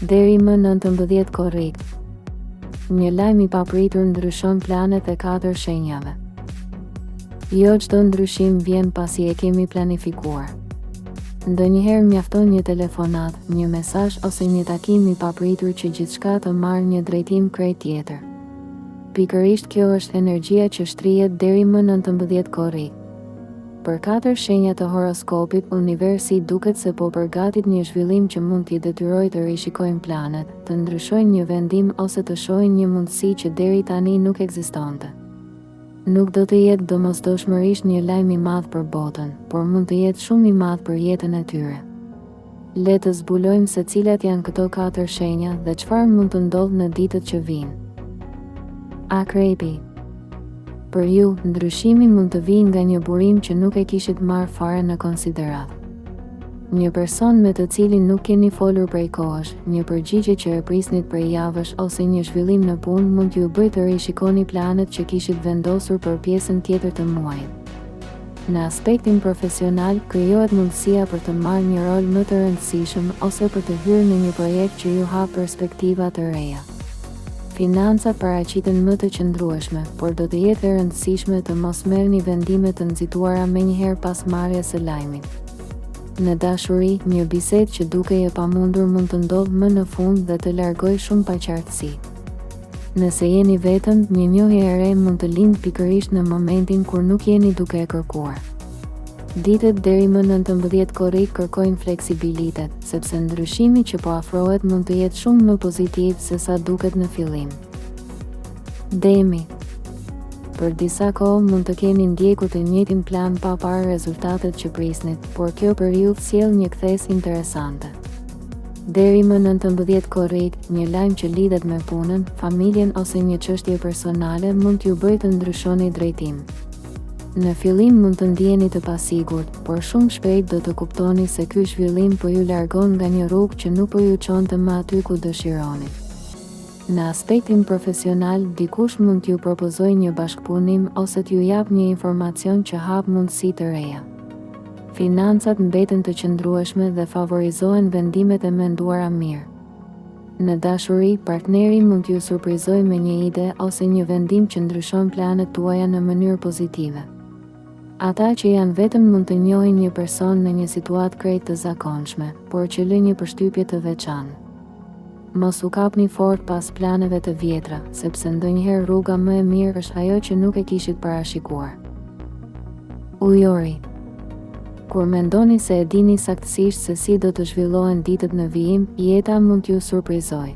Deri më 19 korrik. Një lajm i papritur ndryshon planet e 4 shenjave. Jo çdo ndryshim vjen pasi e kemi planifikuar. Ndonjëherë mjafton një telefonat, një mesazh ose një takim i papritur që gjithçka të marrë një drejtim krejt tjetër. Pikërisht kjo është energjia që shtrihet deri më 19 korrik. Për 4 shenja të horoskopit, universi duket se po përgatit një zhvillim që mund t'i detyrojë të rishikojnë planet, të ndryshojnë një vendim ose të shohin një mundësi që deri tani nuk ekzistonte. Nuk do të jetë domosdoshmërisht një lajm i madh për botën, por mund të jetë shumë i madh për jetën e tyre. Le të zbulojmë se cilat janë këto 4 shenja dhe çfarë mund të ndodhë në ditët që vijnë. Akrepi. Për ju, ndryshimi mund të vijë nga një burim që nuk e kishit marrë fare në konsiderat. Një person me të cilin nuk keni folur prej kohësh, një përgjigje që e prisnit prej javësh ose një zhvillim në punë mund t'ju bëjë të rishikoni planet që kishit vendosur për pjesën tjetër të muajit. Në aspektin profesional, krijohet mundësia për të marrë një rol më të rëndësishëm ose për të hyrë në një projekt që ju hap perspektiva të reja. Financat paraqiten më të qëndrueshme, por do të jetë e rëndësishme të mos merrni vendime të nxituara menjëherë pas marrjes së lajmit. Në dashuri, një bisedë që dukej e pamundur mund të ndodhë më në fund dhe të largojë shumë paqartësi. Nëse jeni vetëm, një njohje e re mund të lindë pikërisht në momentin kur nuk jeni duke e kërkuar. Ditët deri më 19 korrik kërkojnë fleksibilitet, sepse ndryshimi që po afrohet mund të jetë shumë më pozitiv se sa duket në fillim. Demi. Për disa kohë mund të keni ndjekur të njëjtin plan pa parë rezultatet që prisnit, por kjo periudhë sjell një kthes interesante. Deri më 19 korrik, një lajm që lidhet me punën, familjen ose një çështje personale mund t'ju bëjë të ndryshoni drejtim. Në fillim mund të ndjeni të pasigurt, por shumë shpejt do të kuptoni se ky zhvillim po ju largon nga një rrugë që nuk po ju çonte më aty ku dëshironi. Në aspektin profesional, dikush mund t'ju propozojë një bashkëpunim ose t'ju jap një informacion që hap mundësi të reja. Financat mbeten të qëndrueshme dhe favorizohen vendimet e menduara mirë. Në dashuri, partneri mund t'ju surprizojë me një ide ose një vendim që ndryshon planet tuaja në mënyrë pozitive. Ata që janë vetëm mund të njohin një person në një situatë krejt të zakonshme, por që lë një përshtypje të veçantë. Mos u kapni fort pas planeve të vjetra, sepse ndonjëherë rruga më e mirë është ajo që nuk e kishit parashikuar. Ujori. Kur mendoni se e dini saktësisht se si do të zhvillohen ditët në vijim, jeta mund t'ju surprizojë.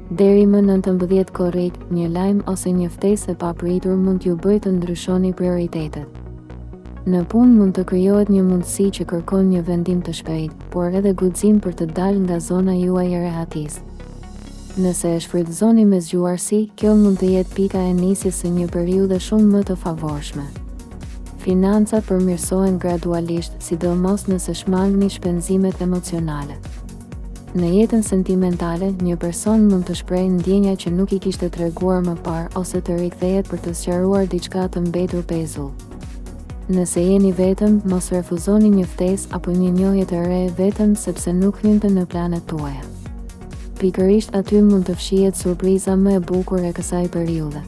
Deri më 19 korrik, një lajm ose një ftesë e papritur mund t'ju bëjë të ndryshoni prioritetet. Në punë mund të krijohet një mundësi që kërkon një vendim të shpejtë, por edhe guxim për të dalë nga zona juaj e rehatisë. Nëse e shfrytëzoni me zgjuarsi, kjo mund të jetë pika e nisjes së një periudhe shumë më të favorshme. Financat përmirësohen gradualisht, sidomos nëse shmangni shpenzimet emocionale. Në jetën sentimentale, një person mund të shprehë ndjenja që nuk i kishte treguar më parë ose të rikthehet për të sqaruar diçka të mbetur pezull. Nëse jeni vetëm, mos refuzoni një ftesë apo një njohje të re vetëm sepse nuk hynte në planet tuaja. Pikërisht aty mund të fshihet surpriza më e bukur e kësaj periudhe.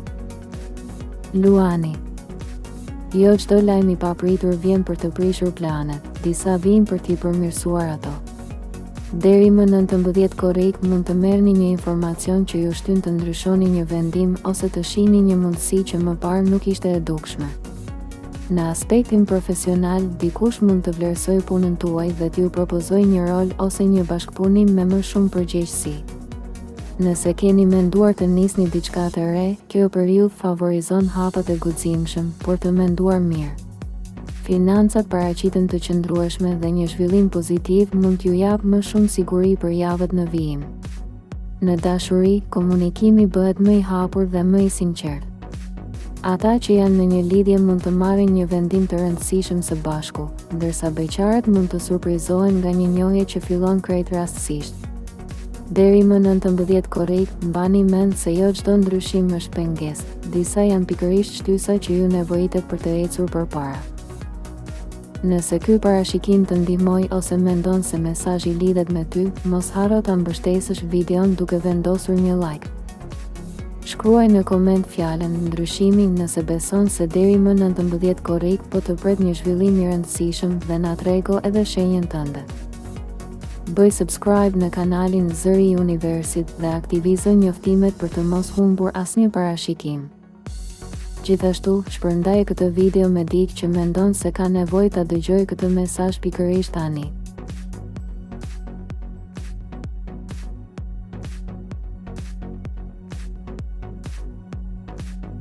Luani. Jo çdo lajm i papritur vjen për të prishur planet, disa vijnë për t'i përmirësuar ato. Deri më 19 korrik mund të merrni një informacion që ju shtyn të ndryshoni një vendim ose të shihni një mundësi që më parë nuk ishte e dukshme. Në aspektin profesional, dikush mund të vlerësojë punën tuaj dhe t'ju propozojë një rol ose një bashkëpunim me më shumë përgjegjësi. Nëse keni menduar të nisni diçka të re, kjo periudhë favorizon hapat e guximshëm, por të menduar mirë. Financat paraqiten të qëndrueshme dhe një zhvillim pozitiv mund t'ju jap më shumë siguri për javët në vijim. Në dashuri, komunikimi bëhet më i hapur dhe më i sinqert. Ata që janë në një lidhje mund të marrin një vendim të rëndësishëm së bashku, ndërsa beqarët mund të surprizohen nga një njohje që fillon krejt rastësisht. Deri më 19 korrik, mbani mend se jo çdo ndryshim është pengesë, disa janë pikërisht shtysa që ju nevojitet për të ecur përpara. Nëse ky parashikim të ndihmoi ose mendon se mesazhi lidhet me ty, mos harro ta mbështesësh videon duke vendosur një like. Shkruaj në koment fjalën ndryshimi nëse beson se deri më 19 korrik po të pret një zhvillim i rëndësishëm dhe na trego edhe shenjën tënde. Bëj subscribe në kanalin Zëri i Universit dhe aktivizo njoftimet për të mos humbur asnjë parashikim. Gjithashtu, shpërndaje këtë video me dikë që mendon se ka nevojë ta dëgjojë këtë mesazh pikërisht tani.